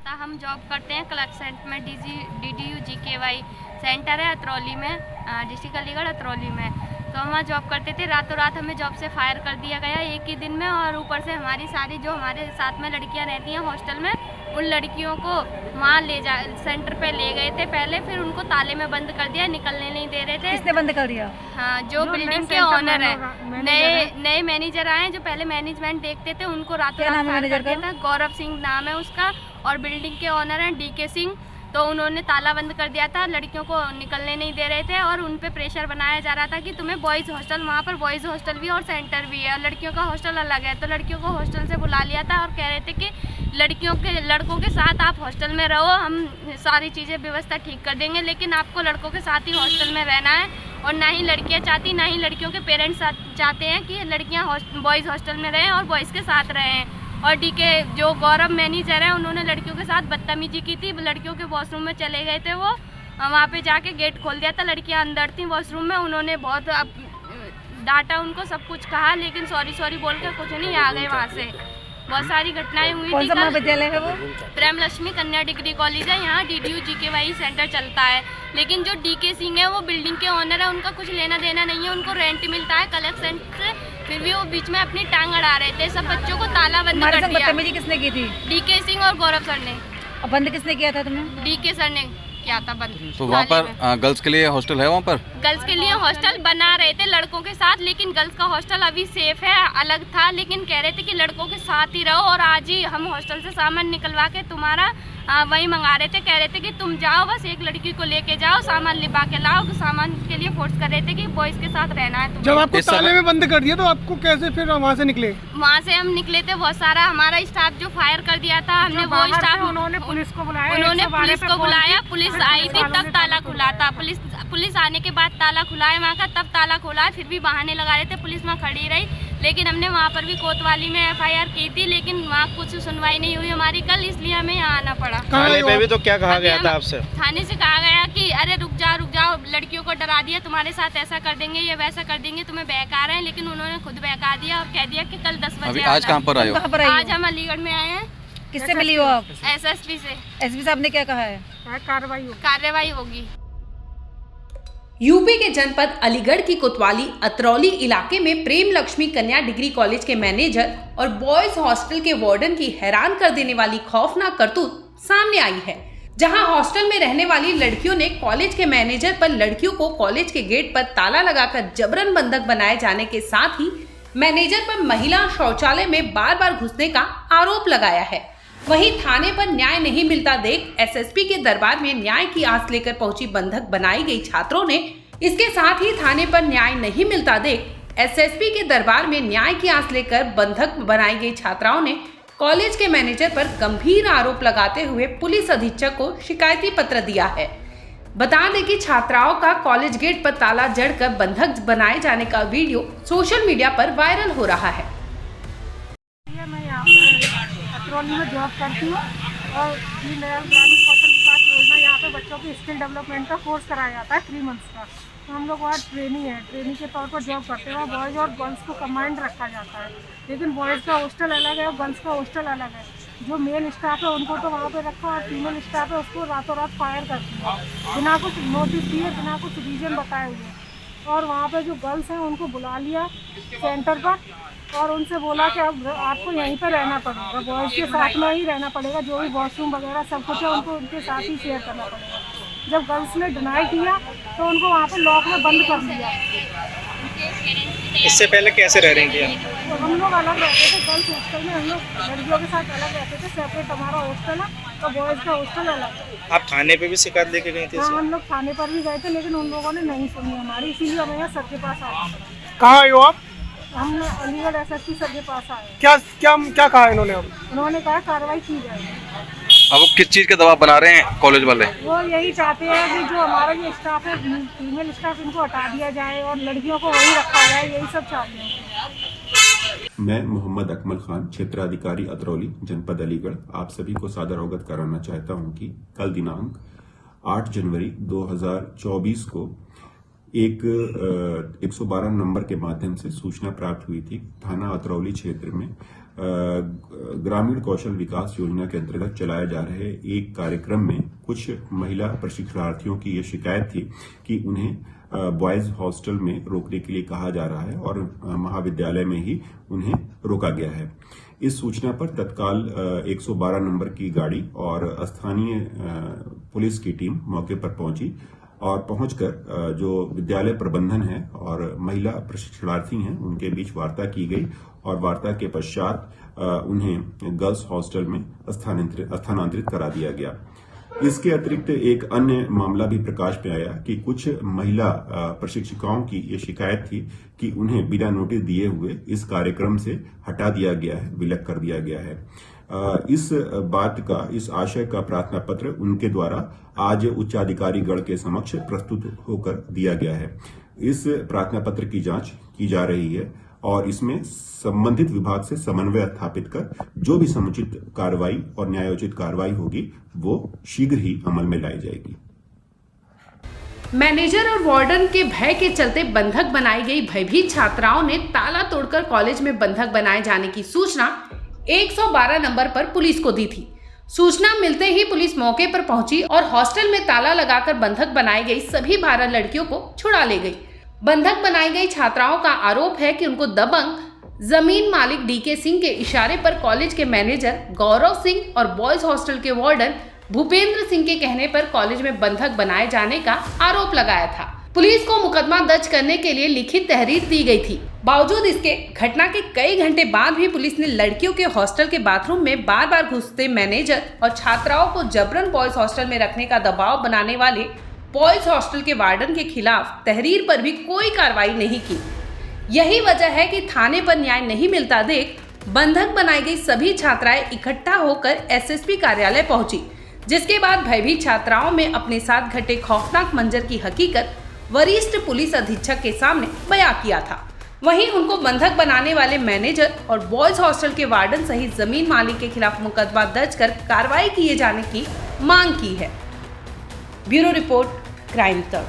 हम जॉब करते हैं क्लर्क सेंटर में, DDU GKY सेंटर है अतरौली में, डिस्ट्रिक्ट अलीगढ़ अतरौली में। तो हम वहाँ जॉब करते थे, रातों रात हमें जॉब से फायर कर दिया गया एक ही दिन में। और ऊपर से हमारी सारी जो हमारे साथ में लड़कियाँ रहती हैं हॉस्टल में, उन लड़कियों को वहाँ सेंटर पे ले गए थे पहले, फिर उनको ताले में बंद कर दिया, निकलने नहीं दे रहे थे। किसने बंद कर दिया? हाँ, जो बिल्डिंग के ऑनर है, नए मैनेजर आए जो पहले मैनेजमेंट देखते थे, उनको रातों रात फायर कर दिया था। गौरव सिंह नाम है उसका, और बिल्डिंग के ऑनर हैं DK सिंह। तो उन्होंने ताला बंद कर दिया था, लड़कियों को निकलने नहीं दे रहे थे, और उन पे प्रेशर बनाया जा रहा था कि तुम्हें बॉयज़ हॉस्टल, वहाँ पर बॉयज़ हॉस्टल भी और सेंटर भी है, और लड़कियों का हॉस्टल अलग है। तो लड़कियों को हॉस्टल से बुला लिया था और कह रहे थे कि लड़कों के साथ आप हॉस्टल में रहो, हम सारी चीज़ें व्यवस्था ठीक कर देंगे, लेकिन आपको लड़कों के साथ ही हॉस्टल में रहना है। और ना ही लड़कियाँ चाहती, ना ही लड़कियों के पेरेंट्स चाहते हैं कि लड़कियाँ बॉयज़ हॉस्टल में रहें और बॉयज़ के साथ रहें। और DK जो गौरव मैनेजर है, उन्होंने लड़कियों के साथ बदतमीजी की थी। लड़कियों के वॉशरूम में चले गए थे, वो वहाँ पे जाके गेट खोल दिया था, लड़कियाँ अंदर थी वॉशरूम में। उन्होंने बहुत डांटा उनको, सब कुछ कहा, लेकिन सॉरी बोल कर कुछ नहीं, आ गए वहाँ से। बहुत सारी घटनाएं हुई थी। कौन सा महाविद्यालय है वो? प्रेम लक्ष्मी कन्या डिग्री कॉलेज है, यहाँ DDU GKY सेंटर चलता है। लेकिन जो DK सिंह है वो बिल्डिंग के ऑनर है, उनका कुछ लेना देना नहीं है, उनको रेंट मिलता है कलेक्ट सेंटर से। फिर भी वो बीच में अपनी टांग अड़ा रहे थे, सब बच्चों को ताला बंद कर दिया। बदतमीजी किसने की थी? DK सिंह और गौरव सर ने। और बंद किसने किया था तुम्हें? DK सर ने किया था बंद। तो वहाँ पर गर्ल्स के लिए हॉस्टल है? वहाँ पर गर्ल्स के लिए हॉस्टल बना रहे थे लड़कों के साथ, लेकिन गर्ल्स का हॉस्टल अभी सेफ है, अलग था, लेकिन कह रहे थे कि लड़कों के साथ ही रहो। और आज ही हम हॉस्टल से सामान निकलवा के तुम्हारा वही मंगा रहे थे, कह रहे थे कि तुम जाओ, बस एक लड़की को लेके जाओ, सामान लिपा के लाओ। सामान के लिए फोर्स कर रहे थे कि बॉयज के साथ रहना है। जब आपको ताले में बंद कर दिया तो आपको कैसे फिर वहाँ से निकले? वहाँ से हम निकले थे, बहुत सारा हमारा स्टाफ जो फायर कर दिया था, हमने वो स्टाफ, उन्होंने पुलिस को बुलाया, पुलिस आई थी, तब ताला खुला था। पुलिस आने के बाद ताला खुला है वहाँ का, तब ताला खुला है। फिर भी बहाने लगा रहे थे, पुलिस वहाँ खड़ी रही, लेकिन हमने वहाँ पर भी कोतवाली में FIR की थी, लेकिन वहाँ कुछ सुनवाई नहीं हुई हमारी कल, इसलिए हमें यहाँ आना पड़ा। थाने पे भी तो क्या कहा गया था आपसे? थाने से कहा गया कि अरे रुक जाओ, लड़कियों को डरा दिया, तुम्हारे साथ ऐसा कर देंगे, ये वैसा कर देंगे, तुम्हें बहका रहे हैं। लेकिन उन्होंने खुद बहका दिया और कह दिया कि कल 10 बजे। आज कहाँ पर आए हो? आज हम अलीगढ़ में आए हैं। किससे मिली हो आप? SSP से। SSP साहब ने क्या कहा है? कार्रवाई होगी। यूपी के जनपद अलीगढ़ की कोतवाली अतरौली इलाके में प्रेम लक्ष्मी कन्या डिग्री कॉलेज के मैनेजर और बॉयज हॉस्टल के वार्डन की हैरान कर देने वाली खौफनाक करतूत सामने आई है, जहां हॉस्टल में रहने वाली लड़कियों ने कॉलेज के मैनेजर पर लड़कियों को कॉलेज के गेट पर ताला लगाकर जबरन बंधक बनाए जाने के साथ ही मैनेजर पर महिला शौचालय में बार बार घुसने का आरोप लगाया है। वहीं थाने पर न्याय नहीं मिलता देख SSP के दरबार में न्याय की आस लेकर पहुंची बंधक बनाई गई छात्रों ने, इसके साथ ही थाने पर न्याय नहीं मिलता देख SSP के दरबार में न्याय की आस लेकर बंधक बनाई गई छात्राओं ने कॉलेज के मैनेजर पर गंभीर आरोप लगाते हुए पुलिस अधीक्षक को शिकायती पत्र दिया है। बता दें कि छात्राओं का कॉलेज गेट पर ताला जड़कर बंधक बनाए जाने का वीडियो सोशल मीडिया पर वायरल हो रहा है। अतरौली में जॉब करती हूँ और ग्रामीण कौशल विकास योजना, यहाँ पे बच्चों की स्किल डेवलपमेंट का कोर्स कराया जाता है 3 मंथ्स का। तो हम लोग वहाँ ट्रेनिंग के तौर पर जॉब करते हैं। वहाँ बॉयज़ और गर्ल्स को कंबाइंड रखा जाता है, लेकिन बॉयज़ का हॉस्टल अलग है और गर्ल्स का हॉस्टल अलग है। जो मेन स्टाफ है उनको तो वहाँ पे रखा, और फीमेल स्टाफ है उसको रातों रात फायर करती है बिना कुछ नोटिस दिए, बिना कुछ रीज़न बताए हुए। और वहाँ पे जो गर्ल्स हैं उनको बुला लिया सेंटर पर और उनसे बोला कि अब आपको यहीं पर रहना पड़ेगा, बॉयज़ के साथ में ही रहना पड़ेगा, जो भी वॉशरूम वगैरह सब कुछ है उनको उनके साथ ही शेयर करना पड़ेगा। जब गर्ल्स ने डिनाई किया तो उनको वहाँ पे लॉक में बंद कर दिया। इससे पहले कैसे रह रही थी? तो हम लोग अलग रहते थे, गर्ल्स हॉस्टल में हम लोग लड़कियों के साथ अलग रहते थे, सेपरेट हमारा हॉस्टल है तो बॉयज़ का हॉस्टल अलग है। आप थाने पे भी शिकायत लेके गई थी? हाँ, हम लोग थाने पर भी गए थे, लेकिन उन लोगों ने नहीं सुनी हमारी, इसीलिए हमें यहाँ सर के पास आए। कहाँ आए हो आप? हम अलीगढ़ SSP सर के पास आए। क्या कहा इन्होंने? उन्होंने कहा कार्रवाई की जाएगी। अब वो किस चीज़ का दबाव बना रहे हैं कॉलेज वाले? वो यही चाहते हैं कि जो हमारा ये स्टाफ है, फीमेल स्टाफ, इनको हटा दिया जाए और लड़कियों को वहीं रखा जाए, यही सब चाहते हैं। मैं मोहम्मद अकमल खान, क्षेत्राधिकारी अतरौली, जनपद अलीगढ़, आप सभी को सादर अवगत कराना चाहता हूं कि कल दिनांक 8 जनवरी 2024 को एक 112 नंबर के माध्यम से सूचना प्राप्त हुई थी थाना अतरौली क्षेत्र में ग्रामीण कौशल विकास योजना के अंतर्गत चलाए जा रहे एक कार्यक्रम में कुछ महिला प्रशिक्षणार्थियों की ये शिकायत थी कि उन्हें बॉयज हॉस्टल में रोकने के लिए कहा जा रहा है और महाविद्यालय में ही उन्हें रोका गया है। इस सूचना पर तत्काल 112 नंबर की गाड़ी और स्थानीय पुलिस की टीम मौके पर पहुंची और पहुंचकर जो विद्यालय प्रबंधन है और महिला प्रशिक्षणार्थी हैं उनके बीच वार्ता की गई और वार्ता के पश्चात उन्हें गर्ल्स हॉस्टल में स्थानांतरित करा दिया गया। इसके अतिरिक्त एक अन्य मामला भी प्रकाश में आया कि कुछ महिला प्रशिक्षिकाओं की ये शिकायत थी कि उन्हें बिना नोटिस दिए हुए इस कार्यक्रम से हटा दिया गया है, विलग कर दिया गया है। इस आशय का प्रार्थना पत्र उनके द्वारा आज उच्चाधिकारी गण के समक्ष प्रस्तुत होकर दिया गया है। इस प्रार्थना पत्र की जांच की जा रही है और इसमें संबंधित विभाग से समन्वय स्थापित कर जो भी समुचित कार्रवाई और न्यायोचित कार्रवाई होगी वो शीघ्र ही अमल में लाई जाएगी। मैनेजर और वार्डन के भय के चलते बंधक बनाई गई भयभीत छात्राओं ने ताला तोड़कर कॉलेज में बंधक बनाए जाने की सूचना 112 नंबर पर पुलिस को दी थी। सूचना मिलते ही पुलिस मौके पर पहुंची और हॉस्टल में ताला लगाकर बंधक बनाई गई सभी 12 लड़कियों को छुड़ा ले गई। बंधक बनाई गई छात्राओं का आरोप है कि उनको दबंग जमीन मालिक डीके सिंह के इशारे पर कॉलेज के मैनेजर गौरव सिंह और बॉयज हॉस्टल के वार्डन भूपेंद्र सिंह के कहने पर कॉलेज में बंधक बनाए जाने का आरोप लगाया था। पुलिस को मुकदमा दर्ज करने के लिए लिखित तहरीर दी गई थी। बावजूद इसके घटना के कई घंटे बाद भी पुलिस ने लड़कियों के हॉस्टल के बाथरूम में बार बार घुसते मैनेजर और छात्राओं को जबरन बॉयज हॉस्टल में रखने का दबाव बनाने वाले बॉयज हॉस्टल के वार्डन के खिलाफ तहरीर पर भी कोई कार्रवाई नहीं की। यही वजह है कि थाने पर न्याय नहीं मिलता देख बंधक बनाई गई सभी छात्राएं इकट्ठा होकर एसएसपी कार्यालय पहुंची, जिसके बाद भयभीत छात्राओं में अपने साथ घटे खौफनाक मंजर की हकीकत वरिष्ठ पुलिस अधीक्षक के सामने बयां किया था। वहीं उनको बंधक बनाने वाले मैनेजर और बॉयज हॉस्टल के वार्डन सहित जमीन मालिक के खिलाफ मुकदमा दर्ज कर कार्रवाई किए जाने की मांग की है। ब्यूरो रिपोर्ट, क्राइम तक।